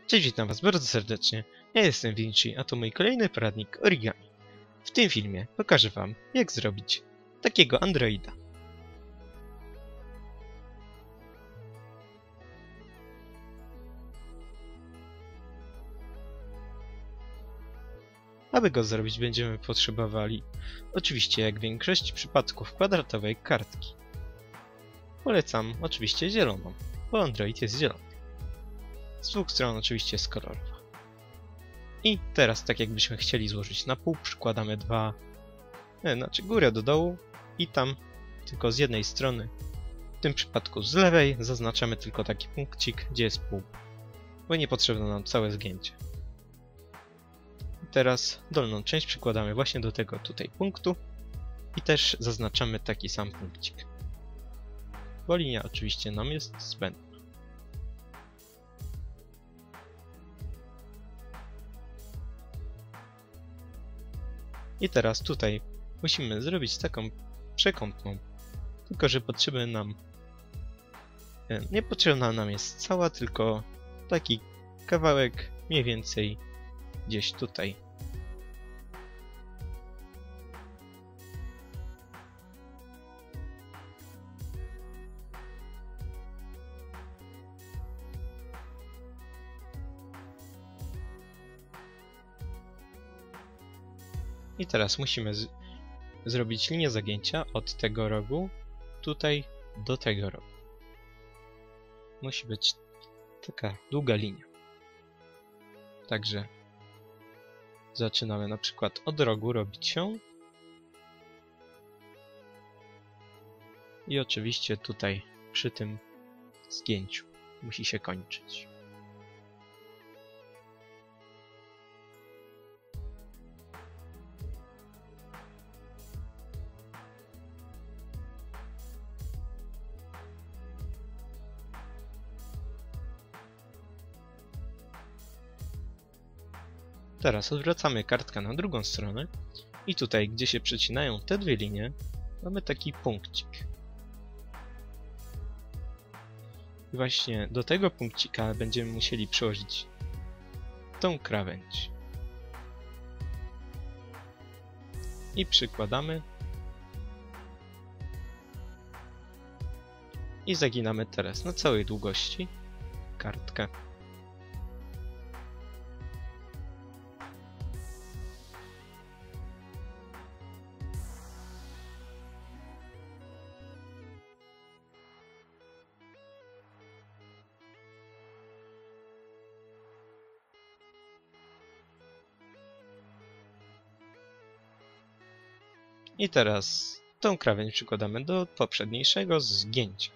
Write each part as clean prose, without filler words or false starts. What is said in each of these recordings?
Cześć, witam was bardzo serdecznie. Ja jestem Vinci, a to mój kolejny poradnik origami. W tym filmie pokażę wam, jak zrobić takiego androida. Aby go zrobić, będziemy potrzebowali, oczywiście jak w większości przypadków, kwadratowej kartki. Polecam oczywiście zieloną, bo android jest zielony. Z dwóch stron oczywiście jest kolorowa. I teraz, tak jakbyśmy chcieli złożyć na pół, przykładamy górę do dołu i tam tylko z jednej strony, w tym przypadku z lewej, zaznaczamy tylko taki punkcik, gdzie jest pół, bo nie potrzebne nam całe zgięcie. I teraz dolną część przykładamy właśnie do tego tutaj punktu i też zaznaczamy taki sam punkcik, bo linia oczywiście nam jest zbędna. I teraz tutaj musimy zrobić taką przekątną, tylko że niepotrzebna nam jest cała, tylko taki kawałek mniej więcej gdzieś tutaj. I teraz musimy zrobić linię zagięcia od tego rogu tutaj do tego rogu. Musi być taka długa linia. Także zaczynamy na przykład od rogu robić ją. I oczywiście tutaj przy tym zgięciu musi się kończyć. Teraz odwracamy kartkę na drugą stronę i tutaj, gdzie się przecinają te dwie linie, mamy taki punkcik. I właśnie do tego punkcika będziemy musieli przyłożyć tą krawędź. I przykładamy. I zaginamy teraz na całej długości kartkę. I teraz tą krawędź przykładamy do poprzedniejszego zgięcia.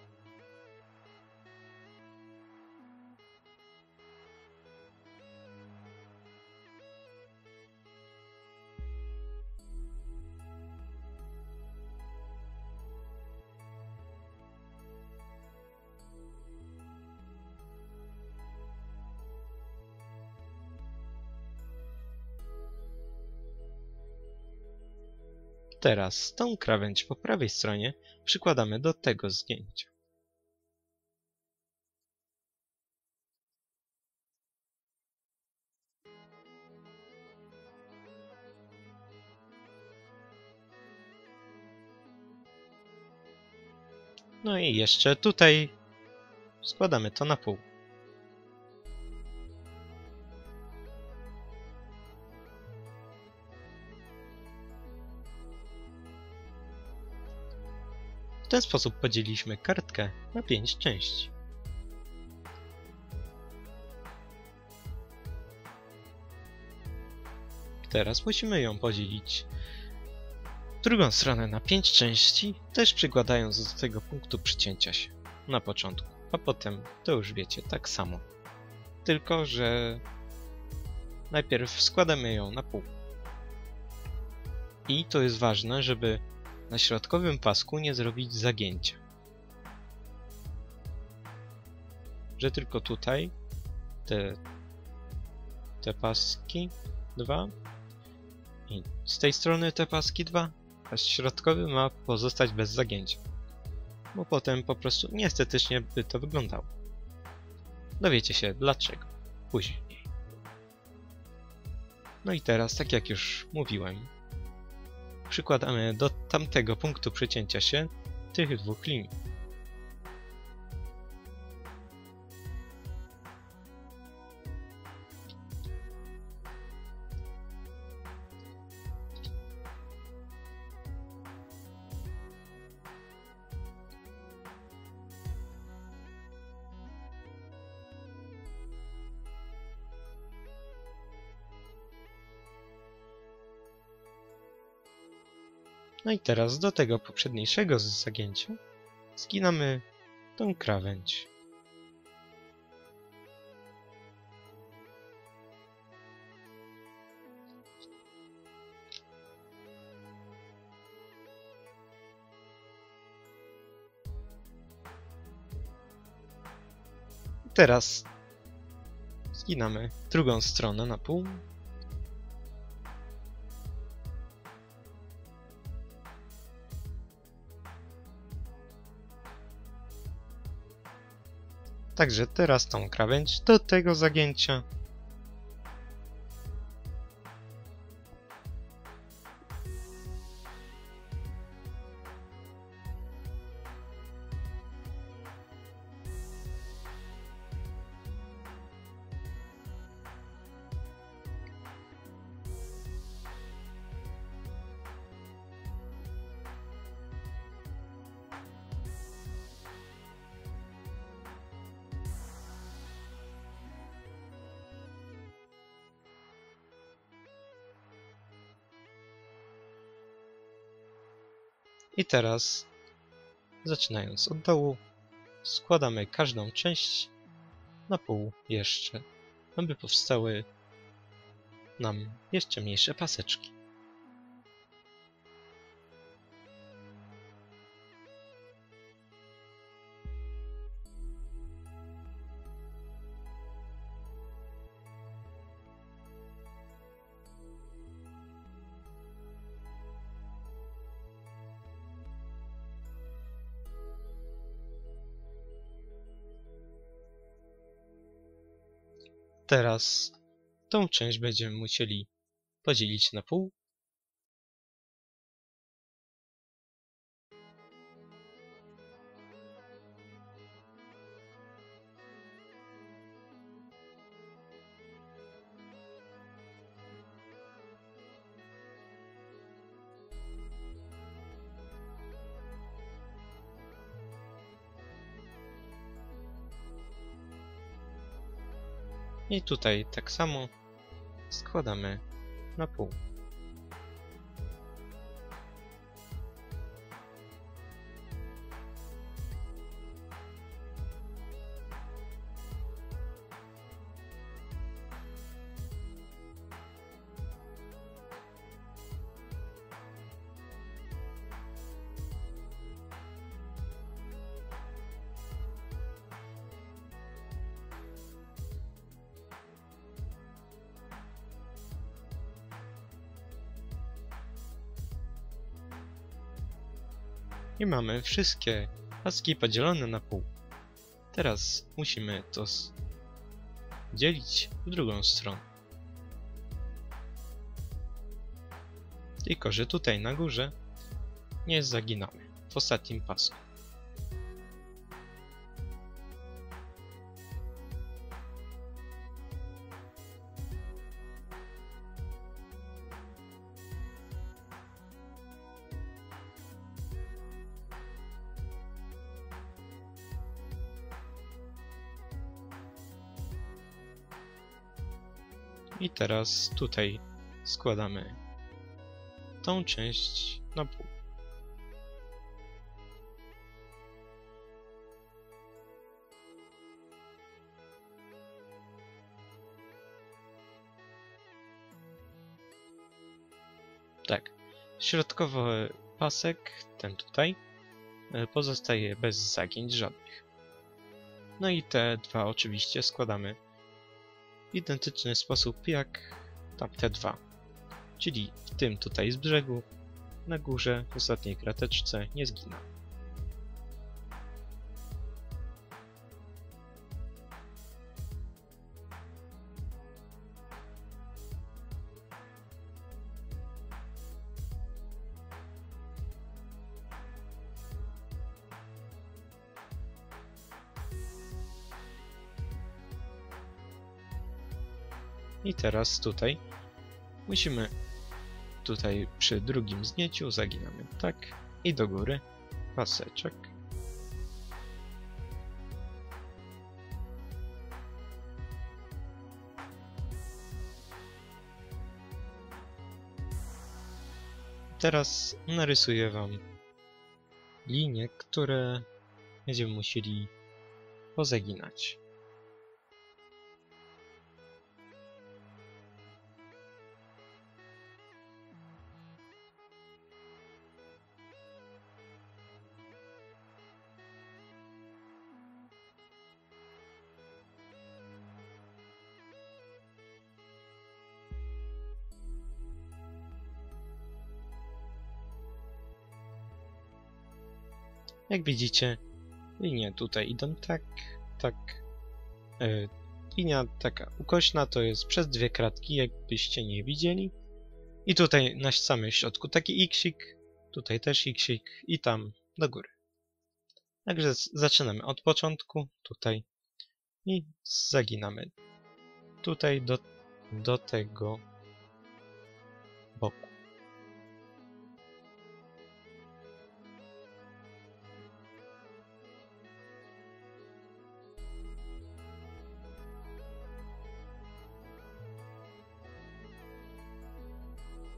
Teraz tą krawędź po prawej stronie przykładamy do tego zgięcia. No i jeszcze tutaj składamy to na pół. W ten sposób podzieliliśmy kartkę na 5 części. Teraz musimy ją podzielić w drugą stronę na 5 części, też przykładając do tego punktu przycięcia się na początku, a potem to już wiecie, tak samo. Tylko że najpierw składamy ją na pół. I to jest ważne, żeby na środkowym pasku nie zrobić zagięcia. Że tylko tutaj te paski 2 i z tej strony te paski 2, a środkowy ma pozostać bez zagięcia. Bo potem po prostu nieestetycznie by to wyglądało. Dowiecie się dlaczego. później. No i teraz, tak jak już mówiłem, przykładamy do tamtego punktu przecięcia się tych dwóch linii. No i teraz do tego poprzedniejszego zagięcia zginamy tą krawędź. Teraz zginamy drugą stronę na pół. Także teraz tą krawędź do tego zagięcia. I teraz, zaczynając od dołu, składamy każdą część na pół jeszcze, aby powstały nam jeszcze mniejsze paseczki. Teraz tą część będziemy musieli podzielić na pół. I tutaj tak samo składamy na pół. I mamy wszystkie paski podzielone na pół. Teraz musimy to dzielić w drugą stronę. Tylko że tutaj na górze nie zaginamy w ostatnim pasku. I teraz tutaj składamy tą część na pół. Tak, środkowy pasek, ten tutaj, pozostaje bez zagięć żadnych. No i te dwa oczywiście składamy w identyczny sposób jak tamte dwa. Czyli w tym tutaj z brzegu, na górze, w ostatniej krateczce nie zgina. I teraz tutaj musimy przy drugim zgnięciu zaginamy tak i do góry paseczek. Teraz narysuję wam linie, które będziemy musieli pozaginać. Jak widzicie, linie tutaj idą tak. Linia taka ukośna to jest przez dwie kratki, jakbyście nie widzieli. I tutaj na samym środku taki iksik, tutaj też iksik i tam do góry. Także zaczynamy od początku, tutaj i zaginamy tutaj do tego boku.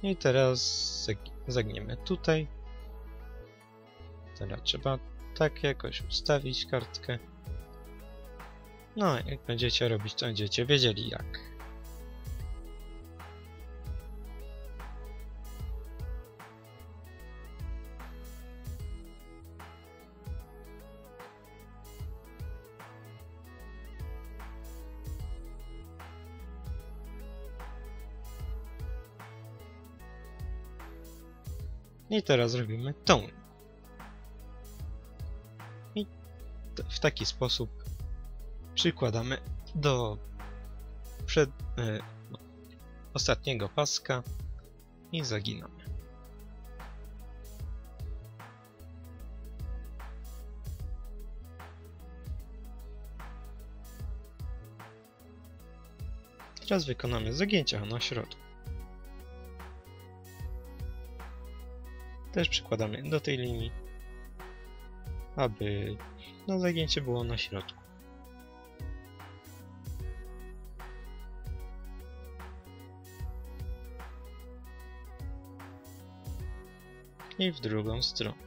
I teraz zagniemy tutaj. Teraz trzeba tak jakoś ustawić kartkę. No, jak będziecie robić, to będziecie wiedzieli jak. I teraz robimy tą. I w taki sposób przykładamy do ostatniego paska i zaginamy. Teraz wykonamy zagięcia na środku. Też przykładamy do tej linii, aby zagięcie było na środku. I w drugą stronę.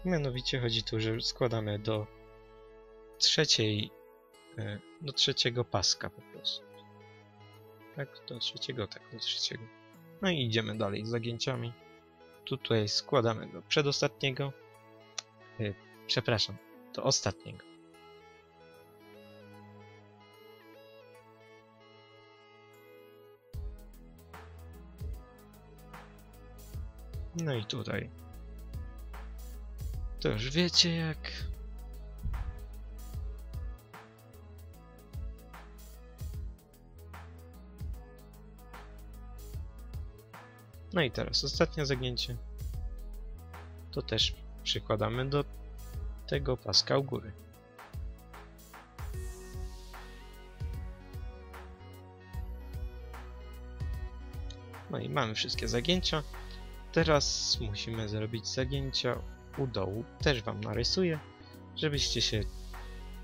Mianowicie chodzi tu, że składamy do trzeciego paska po prostu. Tak, do trzeciego. No i idziemy dalej z zagięciami. Tutaj składamy do przedostatniego. Przepraszam, do ostatniego. No i tutaj. To już wiecie jak. No i teraz ostatnie zagięcie. To też przykładamy do tego paska u góry. No i mamy wszystkie zagięcia. Teraz musimy zrobić zagięcia u dołu. Też wam narysuję, żebyście się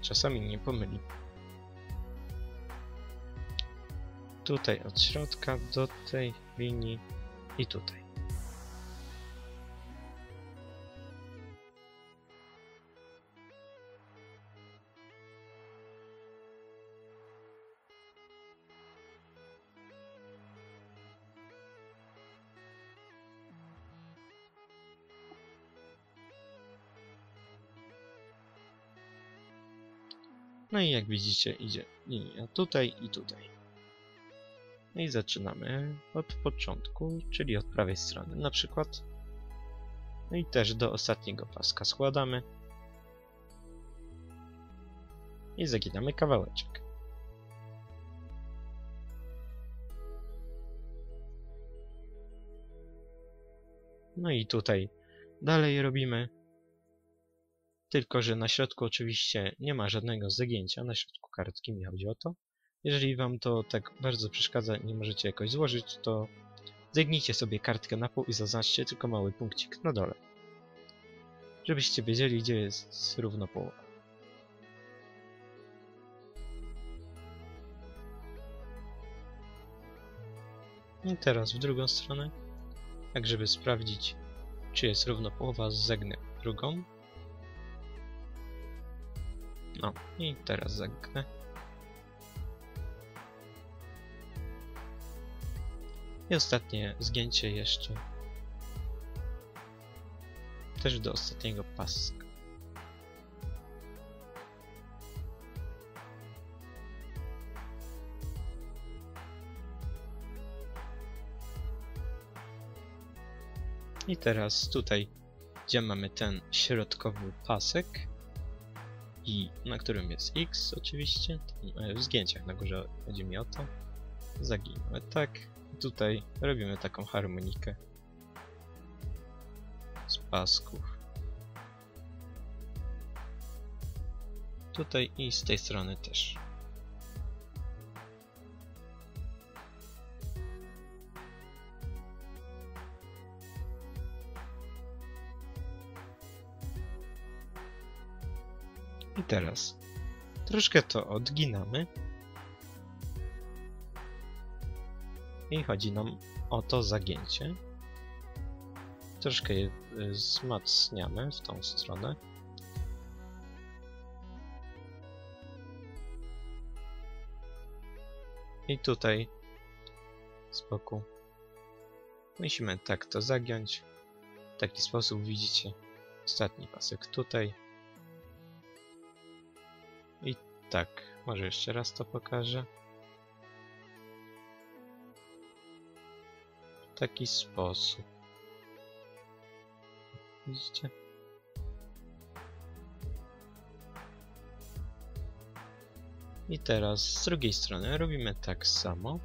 czasami nie pomylili. Tutaj od środka do tej linii i tutaj. No i jak widzicie idzie linia tutaj i tutaj. No i zaczynamy od początku, czyli od prawej strony na przykład. No i też do ostatniego paska składamy. I zaginamy kawałeczek. No i tutaj dalej robimy. Tylko że na środku oczywiście nie ma żadnego zagięcia, na środku kartki mi chodzi o to. Jeżeli wam to tak bardzo przeszkadza i nie możecie jakoś złożyć, to zegnijcie sobie kartkę na pół i zaznaczcie tylko mały punkcik na dole. Żebyście wiedzieli, gdzie jest równo połowa. I teraz w drugą stronę, tak żeby sprawdzić, czy jest równo połowa, zegnę drugą. No i teraz zegnę. I ostatnie zgięcie jeszcze. Też do ostatniego paska. I teraz tutaj, gdzie mamy ten środkowy pasek i na którym jest X oczywiście, w zgięciach na górze chodzi mi o to, zaginamy tak. I tutaj robimy taką harmonikę z pasków. Tutaj i z tej strony też. I teraz troszkę to odginamy. I chodzi nam o to zagięcie. Troszkę je wzmacniamy w tą stronę. I tutaj z boku musimy tak to zagiąć. W taki sposób widzicie ostatni pasek tutaj. I tak, może jeszcze raz to pokażę. W taki sposób. Widzicie? I teraz z drugiej strony robimy tak samo.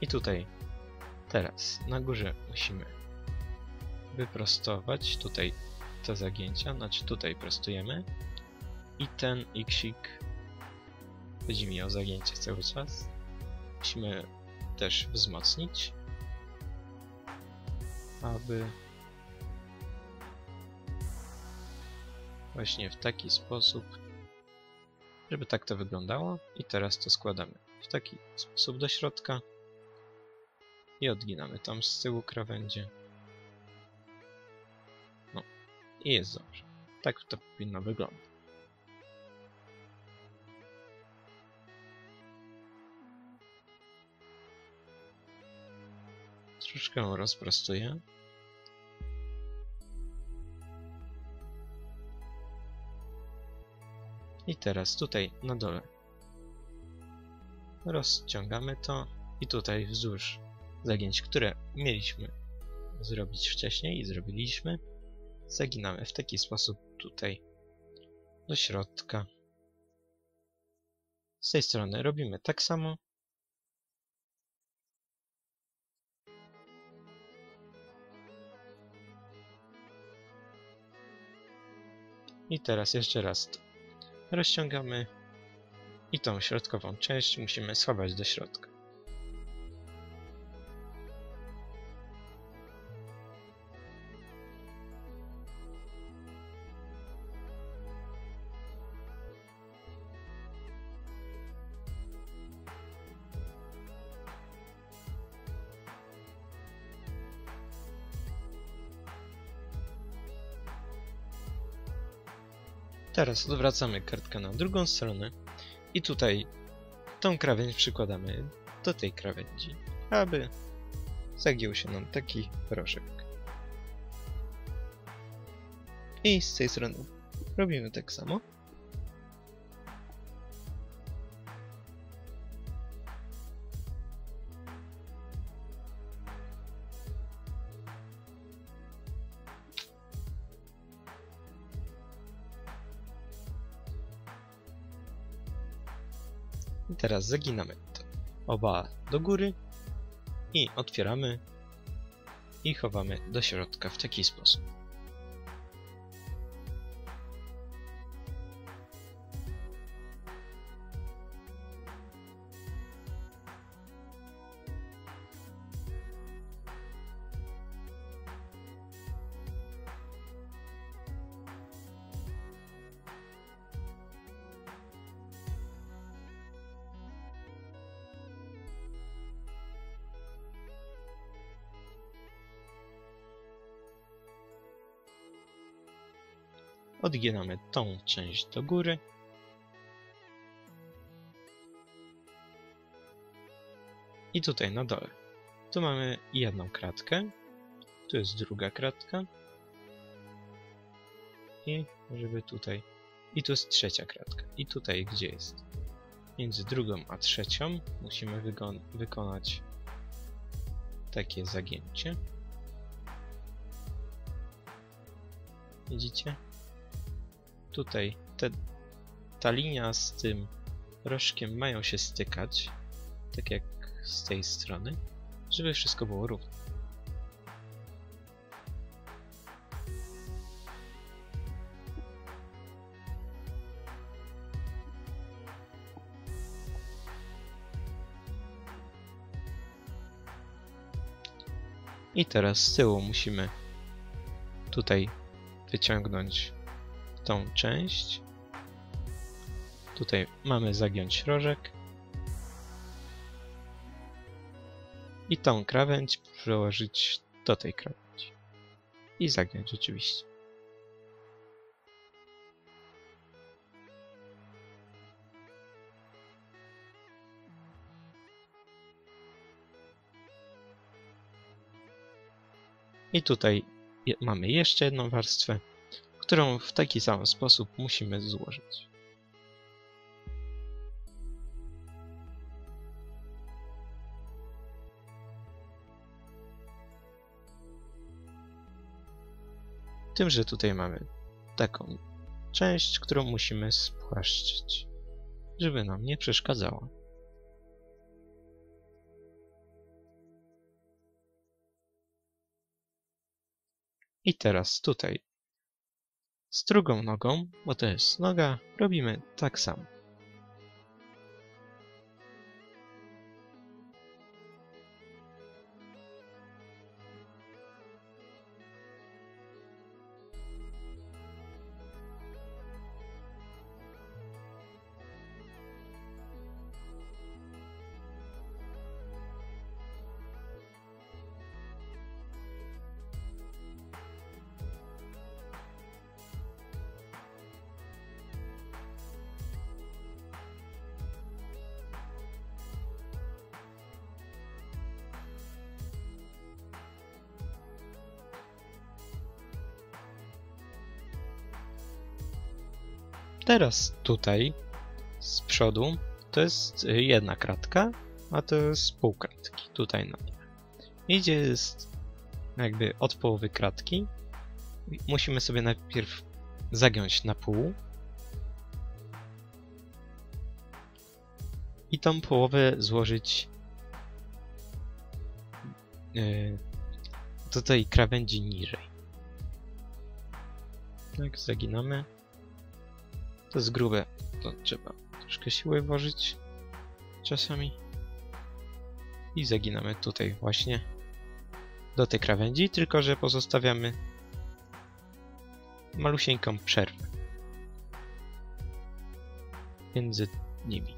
I tutaj teraz na górze musimy wyprostować tutaj te zagięcia, znaczy tutaj prostujemy i ten xik, chodzi mi o zagięcie cały czas, musimy też wzmocnić, aby właśnie w taki sposób, żeby tak to wyglądało. I teraz to składamy w taki sposób do środka i odginamy tam z tyłu krawędzie. No i jest dobrze. Tak to powinno wyglądać. Troszkę rozprostuję. I teraz tutaj na dole rozciągamy to i tutaj wzdłuż zagięć, które mieliśmy zrobić wcześniej i zrobiliśmy, zaginamy w taki sposób tutaj do środka. Z tej strony robimy tak samo. I teraz jeszcze raz to rozciągamy i tą środkową część musimy schować do środka. Teraz odwracamy kartkę na drugą stronę i tutaj tą krawędź przykładamy do tej krawędzi, aby zagiął się nam taki proszek. I z tej strony robimy tak samo. I teraz zaginamy to oba do góry i otwieramy i chowamy do środka w taki sposób. Odginamy tą część do góry. I tutaj na dole. Tu mamy jedną kratkę. Tu jest druga kratka. I żeby tutaj. I tu jest trzecia kratka. I tutaj gdzie jest? Między drugą a trzecią musimy wykonać takie zagięcie. Widzicie? Tutaj ta linia z tym rożkiem mają się stykać, tak jak z tej strony, żeby wszystko było równo. I teraz z tyłu musimy tutaj wyciągnąć tą część. Tutaj mamy zagiąć rożek. I tą krawędź przełożyć do tej krawędzi. I zagiąć oczywiście. I tutaj mamy jeszcze jedną warstwę, którą w taki sam sposób musimy złożyć. Tym, że tutaj mamy taką część, którą musimy spłaszczyć, żeby nam nie przeszkadzała. I teraz tutaj z drugą nogą, bo to jest noga, robimy tak samo. Teraz tutaj z przodu to jest jedna kratka, a to jest pół kratki. Tutaj na niej. I gdzie jest jakby od połowy kratki, musimy sobie najpierw zagiąć na pół. I tą połowę złożyć do tej krawędzi niżej. Tak, zaginamy. To jest grube, to trzeba troszkę siły włożyć czasami. I zaginamy tutaj właśnie do tej krawędzi, tylko że pozostawiamy malusieńką przerwę między nimi.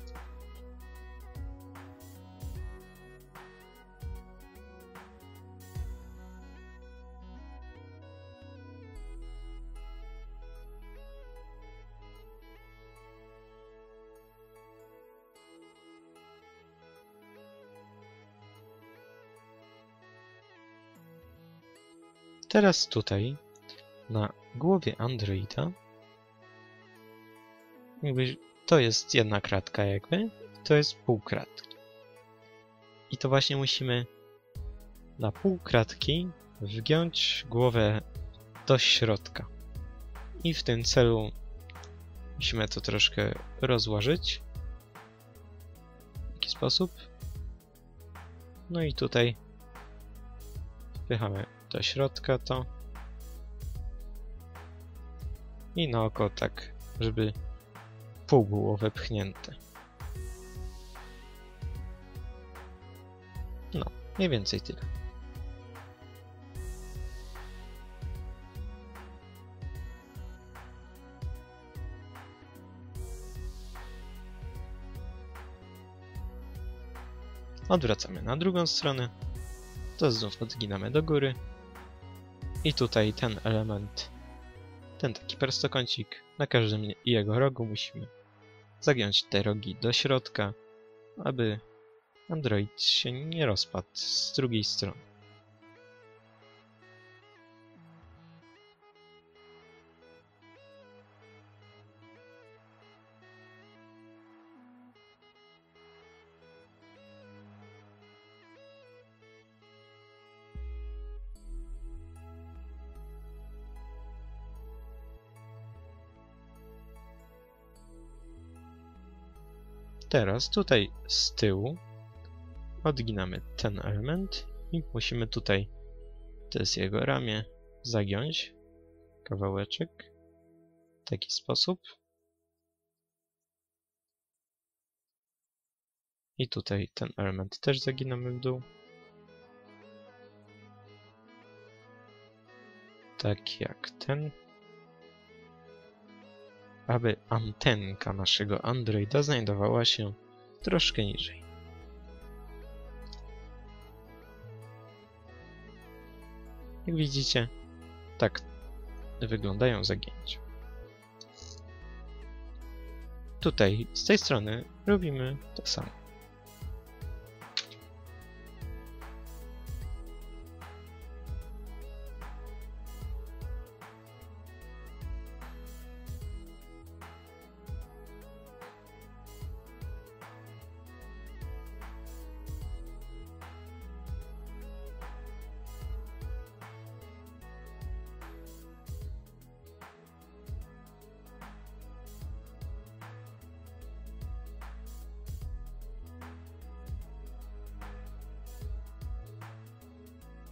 Teraz tutaj na głowie Androida jakby to jest jedna kratka jakby, to jest pół kratki. I to właśnie musimy na pół kratki wgiąć głowę do środka. I w tym celu musimy to troszkę rozłożyć. sposób. No i tutaj wpychamy do środka to. I naokoło tak, żeby pół było wepchnięte. No, mniej więcej tyle. Odwracamy na drugą stronę, to znów odginamy do góry i tutaj ten element, ten taki prostokącik, na każdym jego rogu musimy zagiąć te rogi do środka, aby Android się nie rozpadł z drugiej strony. Teraz tutaj z tyłu odginamy ten element i musimy tutaj, to jest jego ramię, zagiąć kawałeczek w taki sposób. I tutaj ten element też zaginamy w dół. Tak jak ten. Aby antenka naszego Androida znajdowała się troszkę niżej. Jak widzicie, tak wyglądają zagięcia. Tutaj, z tej strony, robimy to samo.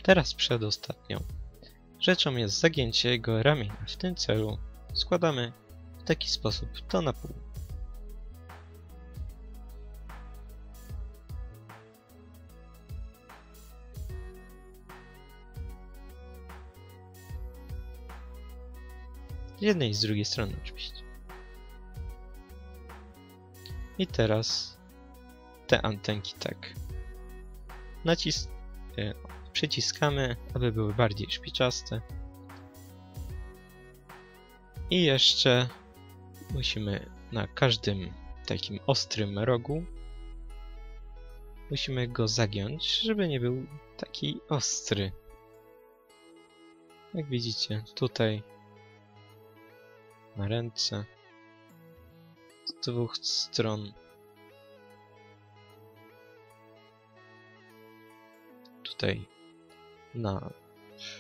Teraz przedostatnią rzeczą jest zagięcie jego ramienia. W tym celu składamy w taki sposób to na pół. Z jednej i z drugiej strony oczywiście. I teraz te antenki tak przyciskamy, aby były bardziej szpiczaste. I jeszcze musimy na każdym takim ostrym rogu musimy go zagiąć, żeby nie był taki ostry. Jak widzicie, tutaj na ręce z dwóch stron. Tutaj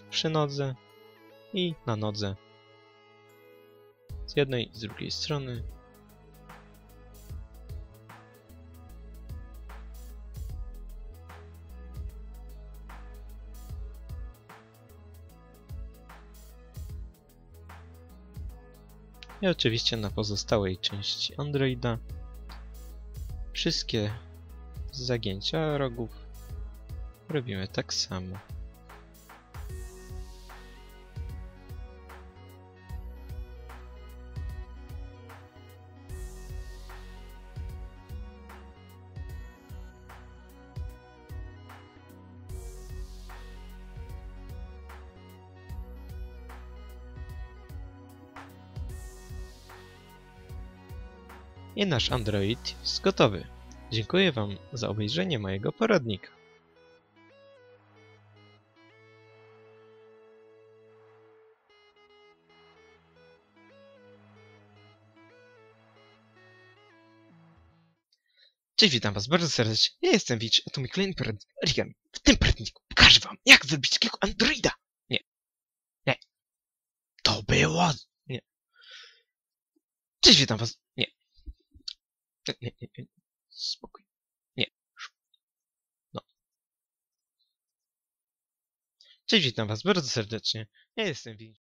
przy nodze i na nodze z jednej i z drugiej strony. I oczywiście na pozostałej części Androida wszystkie zagięcia rogów robimy tak samo. I nasz Android jest gotowy. Dziękuję Wam za obejrzenie mojego poradnika. Cześć, witam Was bardzo serdecznie. Ja jestem Witch, a to mój kolejny poradnik. W tym poradniku pokażę Wam, jak zrobić takiego Androida. Nie. Nie. To było... Nie. Cześć, witam Was. Nie. Nie. Spokój. Nie. Cześć, witam was bardzo serdecznie. Ja jestem Win.